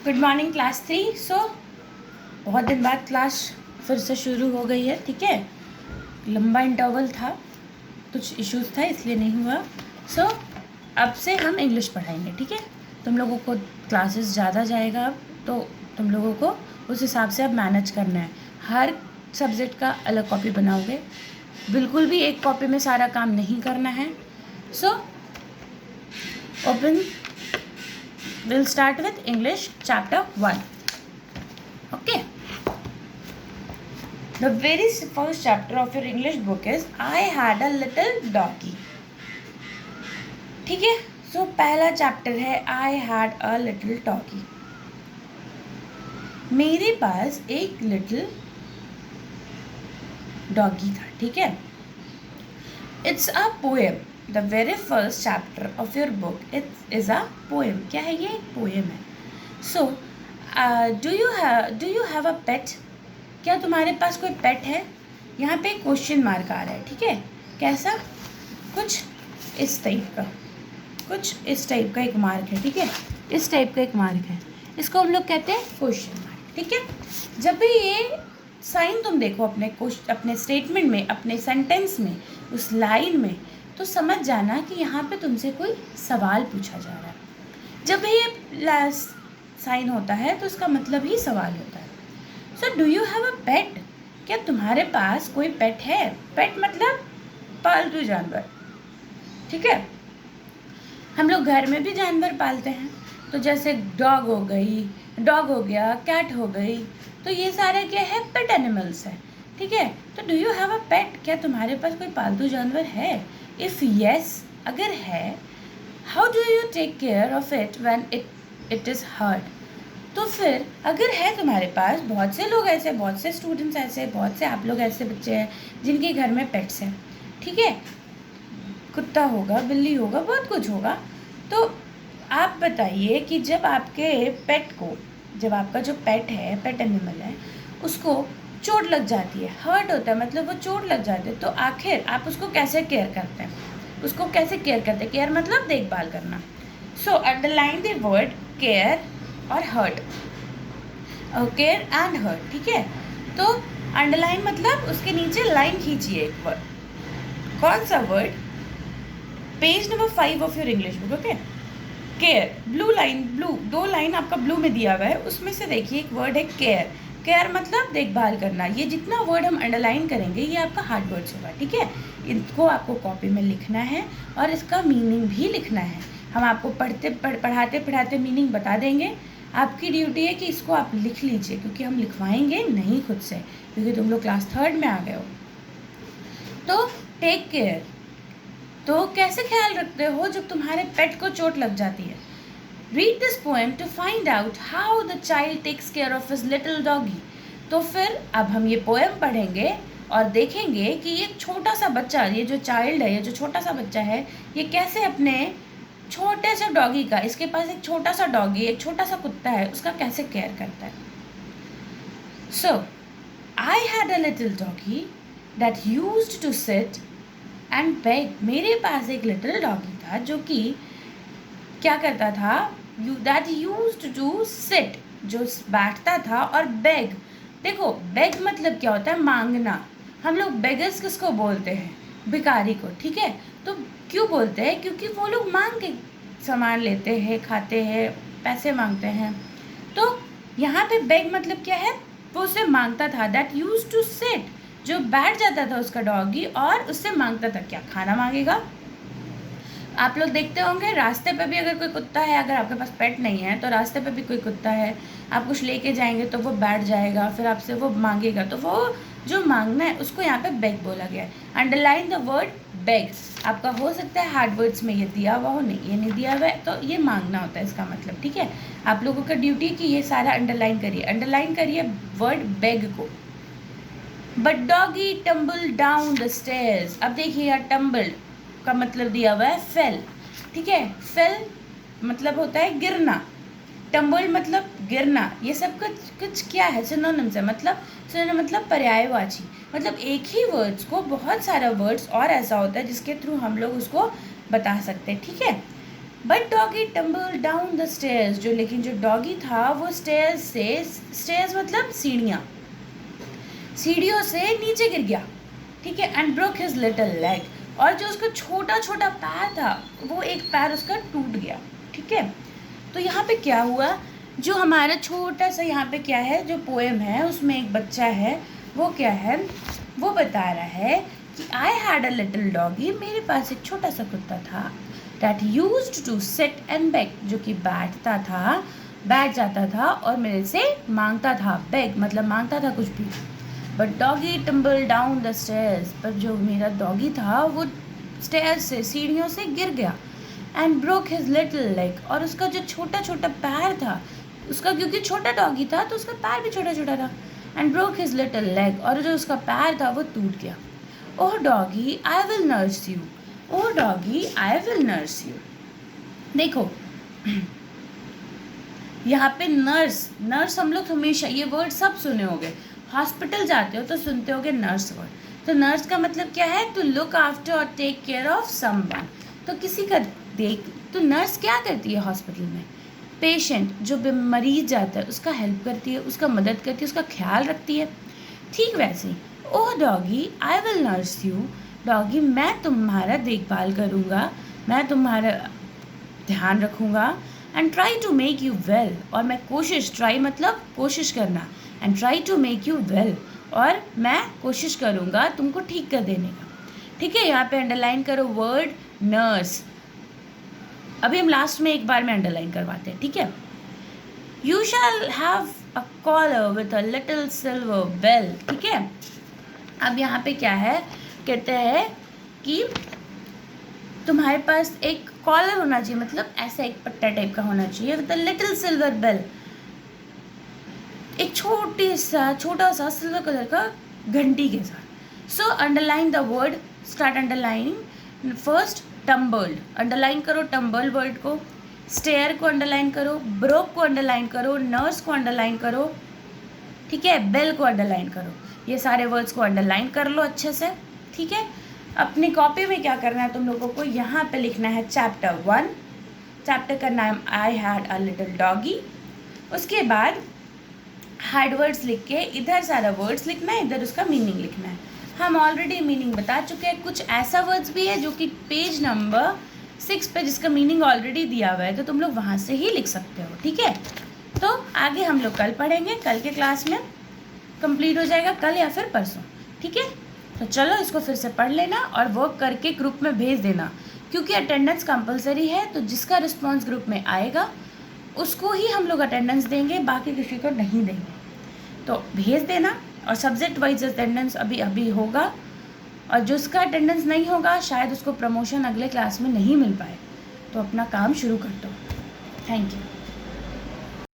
Good morning class 3। बहुत दिन बाद क्लास फिर से शुरू हो गई है। ठीक है, लंबा इंटरवल था, कुछ इश्यूज था इसलिए नहीं हुआ। अब से हम इंग्लिश पढ़ाएंगे। ठीक है, तुम लोगों को क्लासेस ज़्यादा जाएगा अब, तो तुम लोगों को उस हिसाब से अब मैनेज करना है। हर सब्जेक्ट का अलग कॉपी बनाओगे, बिल्कुल भी एक कॉपी में सारा काम नहीं करना है। Open, we'll start with English chapter 1. Okay, the very first chapter of your English book is I had a little doggy. ठीक है, पहला चैप्टर है I had a little doggy. मेरे पास एक लिटिल डॉगी था। ठीक है, it's a poem. The very first chapter of your book is a poem. क्या है ये? एक पोएम है। डू यू हैव अ पेट? क्या तुम्हारे पास कोई पेट है? यहाँ पे क्वेश्चन मार्क आ रहा है। ठीक है, कैसा? कुछ इस टाइप का एक मार्क है। ठीक है, इस टाइप का एक मार्क है, इसको हम लोग कहते हैं क्वेश्चन मार्क। ठीक है, जब भी ये साइन तुम देखो अपने स्टेटमेंट में, अपने सेंटेंस में, उस लाइन में, तो समझ जाना कि यहाँ पे तुमसे कोई सवाल पूछा जा रहा है। जब भी ये साइन होता है तो उसका मतलब ही सवाल होता है। डू यू हैव अ पेट? क्या तुम्हारे पास कोई पेट है? पेट मतलब पालतू जानवर। ठीक है, हम लोग घर में भी जानवर पालते हैं, तो जैसे डॉग हो गया, कैट हो गई, तो ये सारे क्या है? पेट एनिमल्स है। ठीक है, तो डू यू हैव अ पेट? क्या तुम्हारे पास कोई पालतू जानवर है? इफ़ येस, अगर है, how do you take care of it when it is hurt? तो फिर अगर है तुम्हारे पास, बहुत से लोग ऐसे, बहुत से स्टूडेंट्स ऐसे, बहुत से आप लोग ऐसे बच्चे हैं जिनके घर में पेट्स हैं। ठीक है, कुत्ता होगा, बिल्ली होगा, बहुत कुछ होगा। तो आप बताइए कि जब आपका जो पेट है, पेट एनिमल है, उसको चोट लग जाती है, हर्ट होता है, मतलब वो चोट लग जाती है, तो आखिर आप उसको कैसे केयर करते हैं? केयर मतलब देखभाल करना। अंडरलाइन द वर्ड केयर और हर्ट, केयर एंड हर्ट। ठीक है, तो अंडरलाइन मतलब उसके नीचे लाइन खींचिए एक वर्ड। कौन सा word? Page number 5 of your English book. Okay, care, blue 2 line आपका ब्लू में दिया हुआ है, उसमें से देखिए एक वर्ड है केयर। केयर मतलब देखभाल करना। ये जितना वर्ड हम अंडरलाइन करेंगे ये आपका हार्ड वर्ड्स होगा। ठीक है, इनको आपको कॉपी में लिखना है और इसका मीनिंग भी लिखना है। हम आपको पढ़ाते मीनिंग बता देंगे। आपकी ड्यूटी है कि इसको आप लिख लीजिए, क्योंकि हम लिखवाएंगे नहीं खुद से, क्योंकि तुम लोग क्लास 3 में आ गए हो। तो टेक केयर, तो कैसे ख्याल रखते हो जब तुम्हारे पेट को चोट लग जाती है? Read this poem to find out how the child takes care of his little doggy. तो फिर अब हम ये पोएम पढ़ेंगे और देखेंगे कि ये छोटा सा बच्चा, ये जो चाइल्ड है, ये जो छोटा सा बच्चा है, ये कैसे अपने छोटे से डॉगी का, इसके पास एक छोटा सा डॉगी, एक छोटा सा कुत्ता है, उसका कैसे केयर करता है। I had a little doggy that used to sit and beg. मेरे पास एक लिटिल डॉगी था जो कि क्या करता था? that used to sit, जो बैठता था, और beg, देखो beg मतलब क्या होता है? मांगना। हम लोग beggars किसको बोलते हैं? भिखारी को। ठीक है, तो क्यों बोलते हैं? क्योंकि वो लोग मांग के सामान लेते हैं, खाते हैं, पैसे मांगते हैं। तो यहाँ पे beg मतलब क्या है? वो उसे मांगता था। that used to sit, जो बैठ जाता था उसका डॉगी और उससे मांगता था। क्या? खाना मांगेगा। आप लोग देखते होंगे रास्ते पे भी अगर कोई कुत्ता है, अगर आपके पास पेट नहीं है तो रास्ते पे भी कोई कुत्ता है, आप कुछ लेके जाएंगे तो वो बैठ जाएगा, फिर आपसे वो मांगेगा। तो वो जो मांगना है उसको यहाँ पे बेग बोला गया है। Underline the word beg. आपका हो सकता है हार्ड वर्ड्स में ये दिया हुआ हो, नहीं ये नहीं दिया हुआ है, तो ये मांगना होता है इसका मतलब। ठीक है, आप लोगों का ड्यूटी कि ये सारा अंडरलाइन करिए वर्ड बेग को। But doggy tumble down the stairs. अब देखिए यार, टम्बल्ड का मतलब दिया हुआ है फेल। ठीक है, फेल मतलब होता है गिरना, टम्बल मतलब गिरना। ये सब कुछ क्या है? सिनोनिम्स है। मतलब पर्यायवाची, मतलब एक ही वर्ड्स को बहुत सारा वर्ड्स और ऐसा होता है जिसके थ्रू हम लोग उसको बता सकते हैं। ठीक है, but doggy tumble down the stairs, जो लेकिन जो डॉगी था वो स्टेयर्स मतलब सीढ़ियों से नीचे गिर गया, ठीक है। And broke his little leg, और जो उसका छोटा छोटा पैर था वो एक पैर उसका टूट गया, ठीक है। तो यहाँ पे क्या हुआ, जो हमारा छोटा सा यहाँ पे क्या है, जो पोएम है उसमें एक बच्चा है, वो क्या है, वो बता रहा है कि I had a little doggy, मेरे पास एक छोटा सा कुत्ता था, that used to sit and beg, जो कि बैठ जाता था और मेरे से मांगता था, बेग मतलब मांगता था कुछ भी। But doggy tumble down the stairs, पर जो मेरा डॉगी था वो स्टेयर्स से, सीढ़ियों से गिर गया। And broke his little leg, और उसका जो छोटा छोटा पैर था, उसका क्योंकि छोटा डॉगी था तो उसका पैर भी छोटा छोटा था। And broke his little leg, और जो उसका पैर था वो टूट गया। Oh doggy I will nurse you, oh doggy I will nurse you. देखो यहाँ पे नर्स हम लोग हमेशा ये वर्ड सब सुने होंगे, हॉस्पिटल जाते हो तो सुनते होगे नर्स वर्ड। तो नर्स का मतलब क्या है, टू लुक आफ्टर और टेक केयर ऑफ समवन, तो किसी का तो नर्स क्या करती है हॉस्पिटल में, पेशेंट जो मरीज जाता है उसका हेल्प करती है, उसका मदद करती है, उसका ख्याल रखती है। ठीक वैसे ही, oh doggy I will nurse you, doggy मैं तुम्हारा देखभाल करूँगा, मैं तुम्हारा ध्यान रखूँगा। And try to make you well, और मैं ट्राई मतलब कोशिश करना, and try to make you well, और मैं कोशिश करूँगा तुमको ठीक कर देने का, ठीक है। यहाँ पे अंडरलाइन करो वर्ड नर्स, अभी हम लास्ट में एक बार में अंडरलाइन करवाते हैं, ठीक है। You shall have a collar with a little silver bell, ठीक है। अब यहाँ पे क्या है, कहते हैं कि तुम्हारे पास एक कॉलर होना चाहिए, मतलब ऐसा एक पट्टा टाइप का होना चाहिए, with a little silver bell, एक छोटा सा सिल्वर कलर का घंटी के साथ। So underline the word, start underlining. First tumbled, underline करो टम्बल वर्ड को, स्टेयर को अंडरलाइन करो, ब्रोक को अंडरलाइन करो, नर्स को अंडरलाइन करो, ठीक है, बेल को अंडरलाइन करो। ये सारे वर्ड्स को अंडरलाइन कर लो अच्छे से, ठीक है। अपनी कॉपी में क्या करना है तुम लोगों को, यहाँ पे लिखना है चैप्टर 1, चैप्टर का नाम आई हैड अ लिटिल डॉगी। उसके बाद हार्ड वर्ड्स लिख के इधर सारा वर्ड्स लिखना है, इधर उसका मीनिंग लिखना है। हम ऑलरेडी मीनिंग बता चुके हैं, कुछ ऐसा वर्ड्स भी है जो कि पेज नंबर 6 पे जिसका मीनिंग ऑलरेडी दिया हुआ है, तो तुम लोग वहाँ से ही लिख सकते हो, ठीक है। तो आगे हम लोग कल पढ़ेंगे, कल के क्लास में कंप्लीट हो जाएगा, कल या फिर परसों, ठीक है। तो चलो इसको फिर से पढ़ लेना और वर्क करके ग्रुप में भेज देना, क्योंकि अटेंडेंस कंपलसरी है, तो जिसका रिस्पॉन्स ग्रुप में आएगा उसको ही हम लोग अटेंडेंस देंगे, बाकी किसी को नहीं देंगे। तो भेज देना, और सब्जेक्ट वाइज अटेंडेंस अभी होगा, और जिसका अटेंडेंस नहीं होगा शायद उसको प्रमोशन अगले क्लास में नहीं मिल पाए, तो अपना काम शुरू कर दो। Thank you.